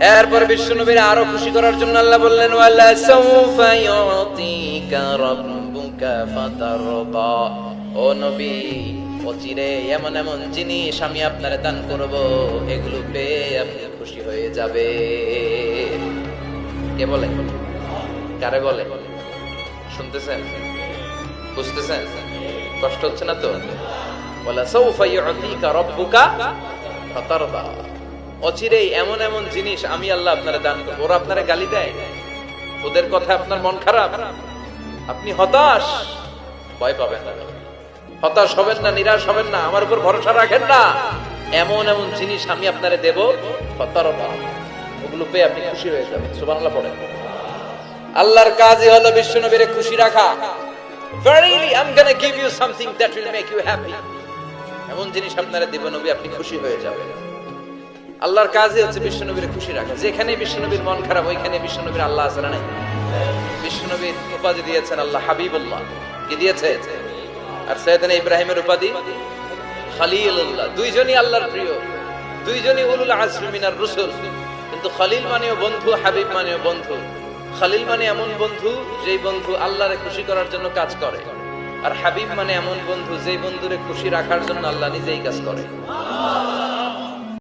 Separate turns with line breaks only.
এরপর বিশ্বনবীর আরো খুশি করার জন্য আল্লাহ বললেন, ওয়ালা সাউফা ইউতিকা রাব্বুকা ফাতারদা। ও নবী, অচিরে এমন এমন জিনিস আমি আপনারে দান করব, এগুলো পেয়ে আপনি খুশি হয়ে যাবে। কে বলে? কারে বলে? শুনতেছেন? বুঝতেছেন? কষ্ট হচ্ছে না তো? ওয়ালা সাউফা ইউতিকা রাব্বুকা ফাতারদা। অচিরেই এমন এমন জিনিস আমি আল্লাহ আপনারা দান করবো। ওরা আপনারা গালি দেয়, ওদের কথা আপনার মন খারাপ, আপনি হতাশ, ভয় পাবেন না, হতাশ হবেন না, নিরাশ হবেন না, আমার উপর ভরসা রাখেন না। এমন এমন জিনিস আমি আপনারে দেব, ওগুলো পেয়ে আপনি খুশি হয়ে যাবেন। সুবহানাল্লাহ পড়েন। আল্লাহর কাজই হলো বিশ্বনবীরে খুশি রাখা। Verily I'm gonna give you something that will make you happy. এমন জিনিস আপনারে দেব নবী, আপনি খুশি হয়ে যাবেন। আল্লাহর কাজই হচ্ছে বিশ্বনবীর খুশি রাখা। যেখানে বিশ্বনবীর মন খারাপ, ওইখানে বিশ্বনবীর আল্লাহ আছে না নাই? বিশ্বনবীর উপাধি দিয়েছেন আল্লাহ হাবিবুল্লাহ। কি দিয়েছে? আর সাইয়েদনা ইব্রাহিমের উপাধি খলিলুল্লাহ। দুইজনই আল্লাহর প্রিয়, দুইজনই উলুল আজমি মিনার রাসূল। কিন্তু খলিল মানেও বন্ধু, হাবিব মানেও বন্ধু। খলিল মানে এমন বন্ধু যেই বন্ধু আল্লাহরে খুশি করার জন্য কাজ করে, আর হাবিব মানে এমন বন্ধু যেই বন্ধুরে খুশি রাখার জন্য আল্লাহ নিজেই কাজ করে।